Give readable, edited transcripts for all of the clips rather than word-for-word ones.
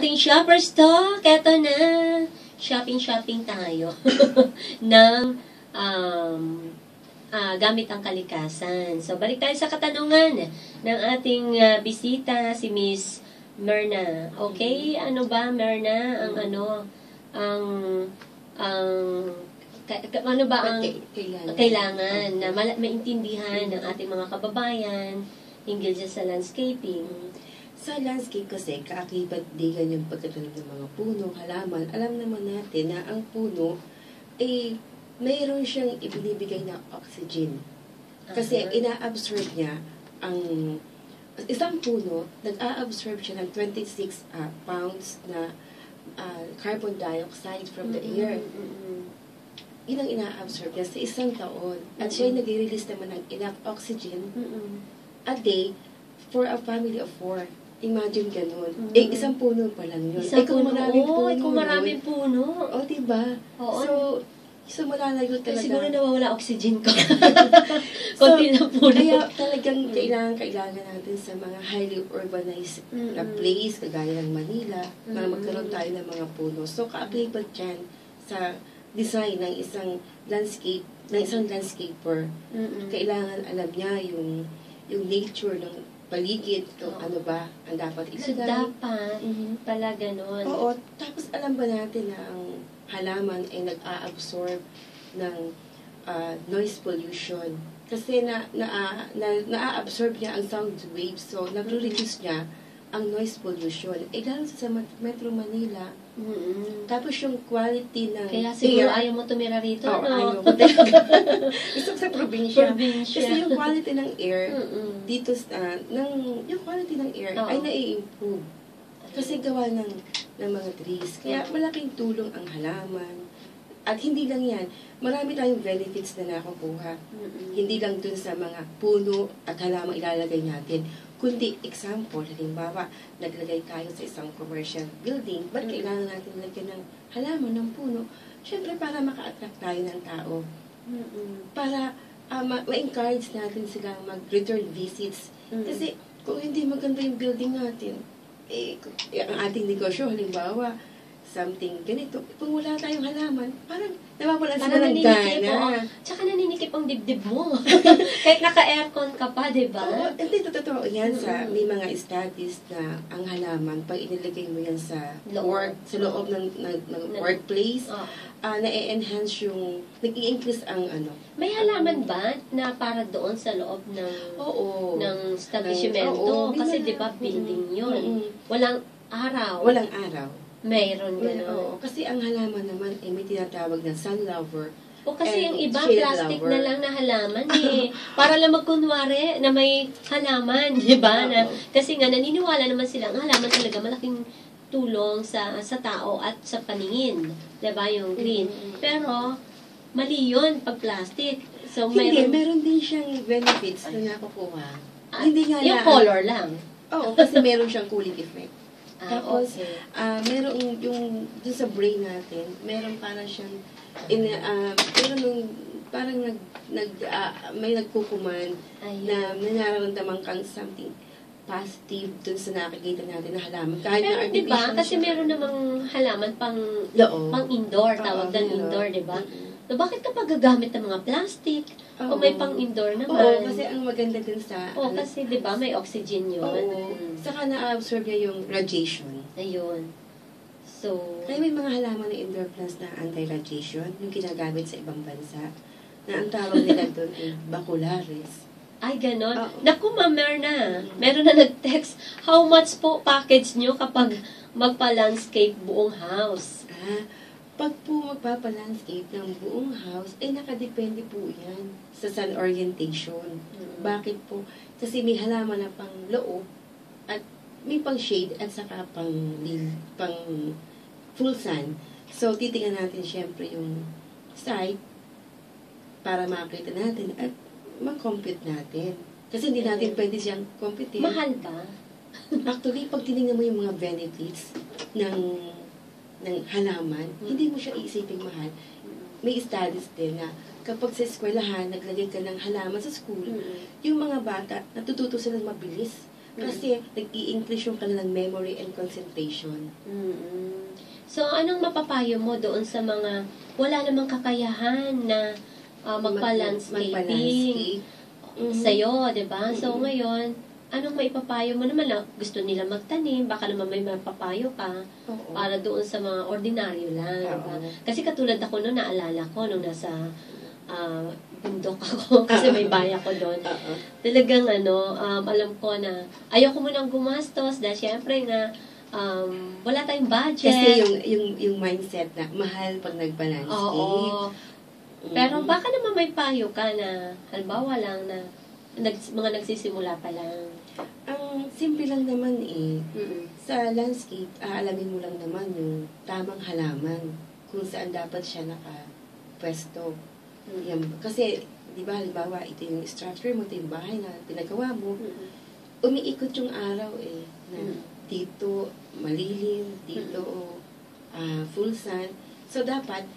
ating shopper's talk. Eto na. Shopping tayo. ng gamit ang kalikasan. So, balik tayo sa katanungan ng ating bisita, si Miss Myrna. Okay? Ano ba, Myrna? Ano ba ang kailangan na maintindihan ng ating mga kababayan hinggil dyan sa landscaping? Sa landscape kasi, kaakibat-digan yung pagkatanim ng mga puno, halaman. Alam naman natin na ang puno, mayroon siyang ibinibigay na oxygen. Kasi ina-absorb niya ang isang puno, nag-a-absorb siya ng 26 pounds na carbon dioxide from the air. Yun ang ina-absorb niya sa isang taon. At siya ay nag-release naman ng enough oxygen a day for a family of 4. Imagine ganun. Isang puno pa lang yun. Kung maraming puno. O, diba? Oo. So malalayo talaga. Siguro nawawala oxygen ko. Konti na puno. Kaya talagang kailangan natin sa mga highly urbanized na place, kagaya ng Manila, na magkaroon tayo ng mga puno. So, ka-applicable dyan sa design ng isang landscaper. Kailangan alam niya yung nature ng paligid, kung ano ba ang dapat ilagay. So, dapat pala ganun. Oo. Tapos, alam ba natin na ang halaman ay nag-a-absorb ng noise pollution. Kasi na-a-absorb niya ang sound waves. So, nag-reduce niya ang noise pollution. Lalo sa Metro Manila. Tapos yung quality ng kaya siguro ayaw mo tumira rito, no? Ayaw ko talaga. Gusto sa probinsya. Kasi yung quality ng air, dito yung quality ng air ay nai-improve. Kasi gawa ng mga trees. Kaya malaking tulong ang halaman. At hindi lang yan, marami tayong benefits na nakukuha. Hindi lang dun sa mga puno at halaman ilalagay natin. Kundi, example, halimbawa, naglagay tayo sa isang commercial building, ba't kailangan natin lagyan ng halaman, ng puno? Siyempre, para maka-attract tayo ng tao. Para ma-encourage natin silang mag-return visits. Kasi, kung hindi maganda yung building natin, ang ating negosyo, halimbawa, something ganito, kung wala tayong halaman, parang nawawalan sila ng gana. Tsaka naninikip ang dibdib mo. Kahit naka-aircon ka pa, diba? Oo, hindi, totoo yan may mga studies na ang halaman, pag inilagay mo yan sa loob ng workplace, na-enhance yung, nag-i-increase ang May halaman ba na para doon sa loob ng establishmento? Kasi diba building yun. Walang araw. Mayroon gano'n. Oo, kasi ang halaman naman may tinatawag na sun lover. O kasi yung iba, plastic lover na lang na halaman para lang magkunwari na may halaman, di ba? Kasi nga, naniniwala naman sila, ang halaman talaga malaking tulong sa tao at sa paningin. Di ba? Yung green. Pero, mali yun pag plastic. So, meron din siyang benefits na nakukuha. Hindi nga yung color lang. Oo, kasi meron siyang cooling effect. Tapos, meron yung dun sa brain natin, meron parang siyang, parang may nagkukuman na nararamdaman kang something positive dun sa nakikita natin na halaman. Kahit na artificial diba? Kasi meron namang halaman pang indoor, tawag na indoor, diba? So, bakit kapag gagamit ng mga plastic, o may pang-indoor naman? Oo, kasi ang maganda dun sa... kasi diba, may oxygen yun. Oo. Saka na-absorb niya yung radiation. Ayun. So... Kaya may mga halaman na indoor plants na anti-radiation, yung ginagamit sa ibang bansa, na ang tawag nila dun ay bacularis. Ay, ganon. Naku, Myrna, meron na nag-text, how much po package nyo kapag magpa-landscape buong house? Pag po magpapalandscape ng buong house, nakadepende po yan sa sun orientation. Bakit po? Kasi may halaman na pang loob at may pang shade at saka pang full sun. So, titingnan natin syempre yung site para makita natin at mag-compute natin. Kasi hindi natin pwede siyang compute. Mahal ba? Actually, pag tinignan mo yung mga benefits ng halaman, hindi mo siya iisipin mahal. May studies din na kapag sa eskwelahan, naglagay ka ng halaman sa school, yung mga bata, natututo silang mabilis Kasi nag-i-increase yung kanilang memory and concentration. So, anong mapapayo mo doon sa mga wala namang kakayahan na magpa-landscaping sa'yo, diba? So, ngayon, anong maipapayo mo naman na gusto nila magtanim, baka naman may mapapayo ka para doon sa mga ordinaryo lang. Diba? Kasi katulad ako noon, naalala ko nung nasa bundok ako kasi may bahay ako doon. Talagang alam ko na ayoko munang gumastos dahil syempre nga wala tayong budget. Kasi yung mindset na mahal pag nagpa-landscape. Oo. Pero baka naman may payo ka na halimbawa lang na mga nagsisimula pa lang. Ang simple lang naman sa landscape, aalamin mo lang naman yung tamang halaman kung saan dapat siya nakapwesto. Yan. Kasi, di ba, halimbawa, ito yung structure mo, ito yung bahay na pinagawa mo, umiikot yung araw na dito malilim, dito full sun. So, dapat,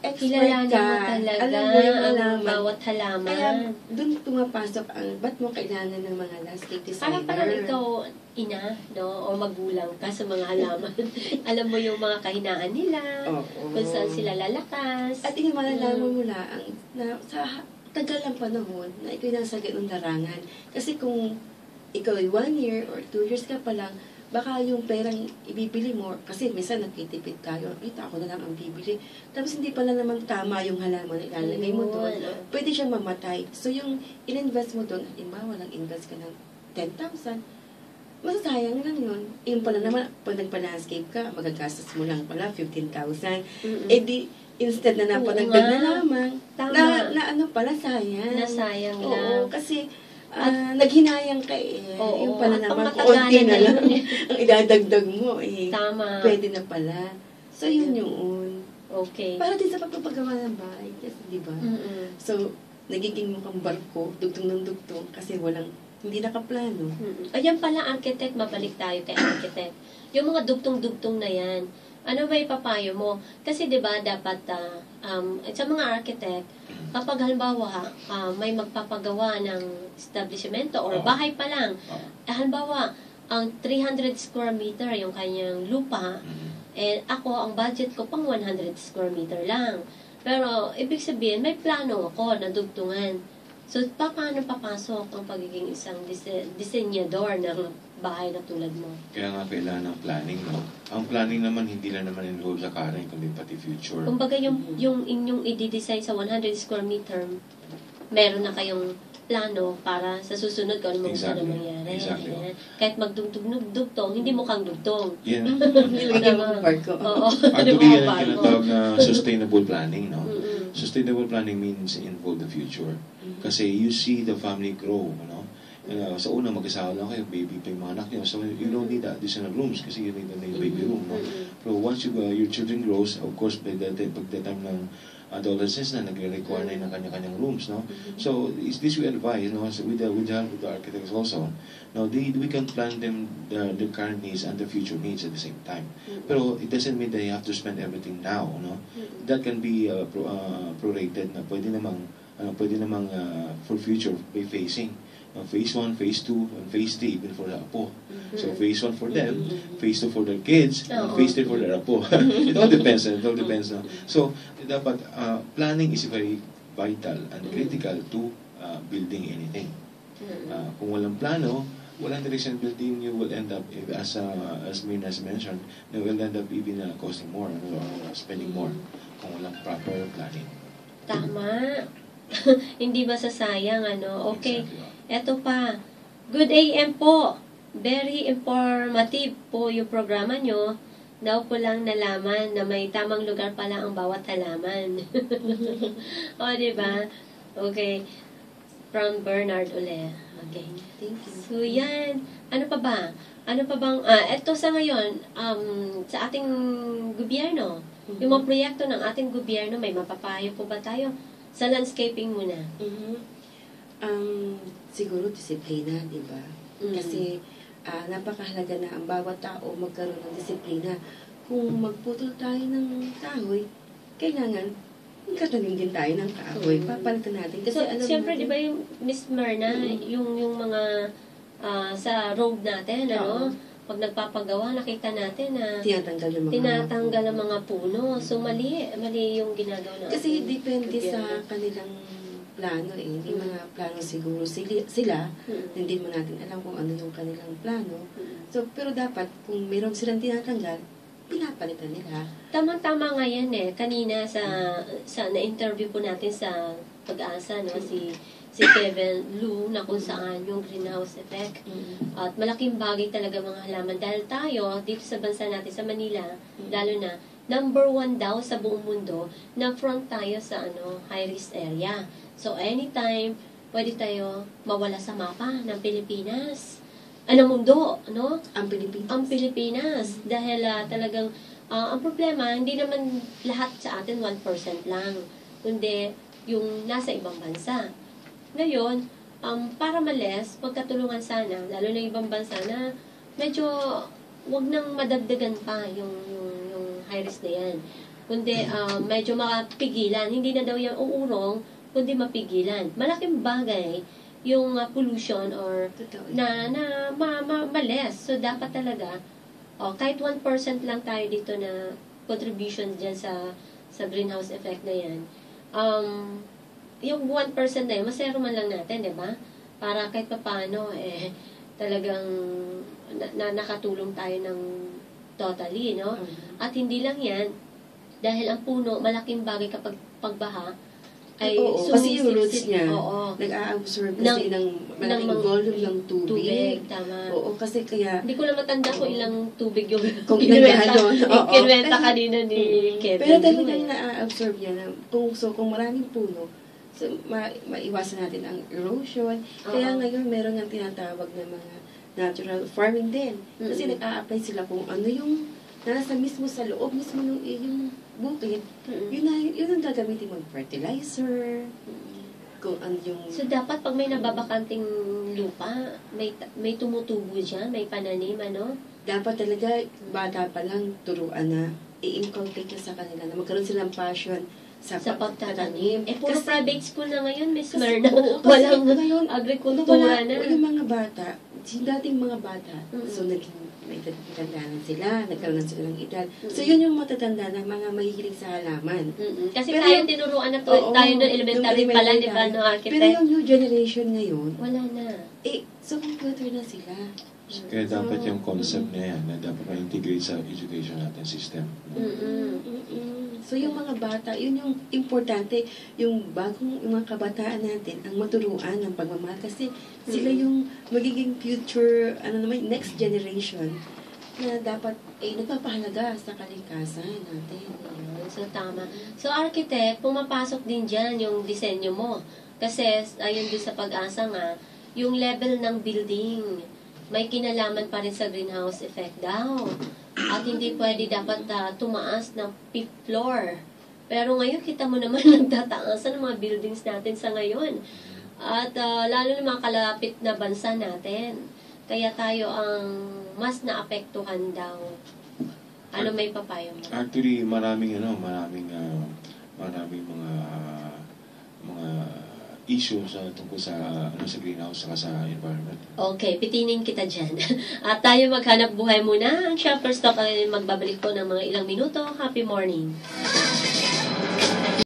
expert ka. Alam mo yung halaman. Bawat halaman. Kaya, dun pumapasok ba't mo kailangan ng mga landscape designer? Parang ikaw, ina, no? O magulang ka sa mga halaman. Alam mo yung mga kahinaan nila, kung saan sila lalakas. At yung malalaman mo lang na sa tagal ng panahon na ikaw nasa ganung larangan. Kasi kung ikaw ay 1 year or 2 years ka pa lang, baka yung perang ibibili mo, kasi minsan nagtitipid tayo, ako na lang ang bibili. Tapos hindi pala naman tama yung halaman na ilalagay mo doon. Pwede siyang mamatay. So yung in-invest mo doon, halimbawa nag-invest ka ng 10,000, masasayang lang yun. Yung pala naman, pag nagpa-landscape ka, magagastos mo lang pala 15,000. Di, instead na napanagdag na lamang, na pala sayang. Nasayang lang. Oo, kasi naghinayang ka yung pala naman, konti na lang ang idadagdag mo Tama. Pwede na pala. So, yun yun. Okay. Para din sa pagpapagawa ng bahay. Kasi, di ba? So, nagiging mukhang barko, dugtong ng dugtong, kasi hindi nakaplano. Ayan pala, architect, mabalik tayo kay architect. Yung mga dugtong-dugtong na yan, ano ba ipapayo mo? Kasi, di ba, dapat, sa mga architect, kapag halimbawa, may magpapagawa ng establishmento or bahay pa lang, halimbawa, ang 300 square meter yung kanyang lupa, ako, ang budget ko pang 100 square meter lang. Pero, ibig sabihin, may plano ako na dugtungan. So, paano papasok ang pagiging isang disenyador ng bahay na tulad mo? Kaya nga kailangan ng planning, no? Ang planning naman, hindi lang naman involved sa current, kundi pati future. Kumbaga yung inyong i-design sa 100 square meter, meron na kayong plano para sa susunod kung ano gusto na mangyari. Exactly. Kahit magdugtong, hindi mo kang dugtong. Yan. Hindi mo barko. Actually, yan ang tinatawag na sustainable planning, no? Sustainable planning means involve the future. Kasi you see the family grow, no? Sa una, mag-asawa lang kayo, baby pa yung mga anak nyo. So, you don't need additional rooms kasi you need a baby room, no? Pero once your children grows, of course, pag the time ng adolescents na nagre-require na ng kanya-kanyang rooms, no? So, this we advise, no? So, with the help of the architects also, now we can plan them the current needs and the future needs at the same time. Pero it doesn't mean that you have to spend everything now, no? That can be prorated na pwede namang for future by phasing. Phase 1, Phase 2, and Phase 3 even for the apo. So Phase 1 for them, Phase 2 for their kids, and Phase 3 for their apo. It all depends. No? So dapat planning is very vital and critical to building anything. Kung walang plano, walang direction building, you will end up, as Mirna has mentioned, you will end up even costing more or spending more kung walang proper planning. Tama. Hindi masasayang, Okay. Exactly. Eto pa. Good AM po. Very informative po yung programa nyo. Daw ko lang nalaman na may tamang lugar pala ang bawat halaman. O, diba? Okay. From Bernard Ule. Okay. Thank you. So, yan. Ano pa ba? Ano pa bang, eto sa ngayon, sa ating gobyerno, yung mga proyekto ng ating gobyerno, may mapapayo po ba tayo? Sa landscaping muna. Siguro disiplina, di ba? Kasi napakahalaga na ang bawat tao magkaroon ng disiplina. Kung magputol tayo ng kahoy, kailangan magkatanim din tayo ng kahoy. Papalitan natin. Kasi So, siyempre, di ba yung Miss Mirna, yung mga sa road natin, ano? Pag nagpapagawa, nakita natin na tinatanggal ang mga puno. So, mali yung ginagawa natin. Kasi depende sa kanilang plano eh. Hindi mga plano siguro sila. Hindi mo natin alam kung ano yung kanilang plano. So, pero dapat, kung meron silang tinatanggal, pinapalitan nila. Tama-tama nga yan eh. Kanina sa na-interview po natin sa Pag-asa, no? Si Kevin Lu na kung saan yung greenhouse effect. At malaking bagay talaga mga halaman. Dahil tayo, dito sa bansa natin, sa Manila, lalo na, number 1 daw sa buong mundo, na front tayo sa high-risk area. So, anytime, pwede tayo mawala sa mapa ng Pilipinas. Mundo, no? Ang Pilipinas. Ang Pilipinas. Dahil talagang, ang problema, hindi naman lahat sa atin 1% lang. Kundi, yung nasa ibang bansa. Ngayon, para males, pagkatulungan sana, lalo na ibang bansa na medyo wag nang madagdagan pa yung high risk na yan. Kundi medyo mapigilan. Hindi na daw yung uurong, kundi mapigilan. Malaking bagay yung pollution or na males. So, dapat talaga, kahit 1% lang tayo dito na contribution dyan sa greenhouse effect na yan. Yung 1% na yun, masero man lang natin, di ba? Para kahit paano, talagang nakatulong tayo ng totally, no? At hindi lang yan, dahil ang puno, malaking bagay kapag pagbaha, ay kasi yung roots niya, nag-a-absorb kasi ng malaking volume ng tubig. Tama. Oo, kasi kaya... Hindi ko lang matanda kung ilang tubig yung kinwenta kanina ni Kevin. Pero talagang na-a-absorb niya. Kung maraming puno, so, maiwasan natin ang erosion. Kaya ngayon, meron ng tinatawag na mga natural farming din. Kasi nag-a-apply sila kung ano yung nasa mismo sa loob, mismo ng iyong bukid. Yun ang gagamitin mong fertilizer. Kung ano yung... So, dapat pag may nababakanting lupa, may tumutubo dyan, may pananim, Dapat talaga, bata pa lang, turuan na, i-inculcate na sa kanila na magkaroon silang passion sa pagtatanim. Puro private school na ngayon, Miss Merna. Walang agrikultura na. Yung mga bata, dating mga bata, so may tatandaan sila, nagkaroon sila ng edad. So, yun yung matatanda na mga mahihilig sa halaman. Kasi pero tayo tinuruan na tayo ng elementary pa lang, di ba, no, architect? Pero yung new generation ngayon, wala na. So computer na sila. Kaya dapat yung concept na yan, na dapat ma-integrate sa education natin system. So, yung mga bata, yun yung importante, yung mga kabataan natin, ang maturuan ng pagmamahal. Kasi sila yung magiging future, next generation, na dapat, nagpapahalaga sa kalikasan natin. So, tama. So, architect, pumapasok din dyan yung disenyo mo. Kasi, ayun doon sa Pag-asa nga, yung level ng building, may kinalaman pa rin sa greenhouse effect daw. At hindi pwede dapat tumaas ng 5th floor. Pero ngayon, kita mo naman nagtataasan ng mga buildings natin sa ngayon. At lalo na mga kalapit na bansa natin. Kaya tayo ang mas naapektuhan daw. Ano may papayo mo? Actually, maraming mga issue tungkol sa greenhouse saka sa environment. Okay, pitinin kita dyan. At tayo maghanap buhay muna. Ang Shopper's Talk ay magbabalik po ng mga ilang minuto. Happy morning.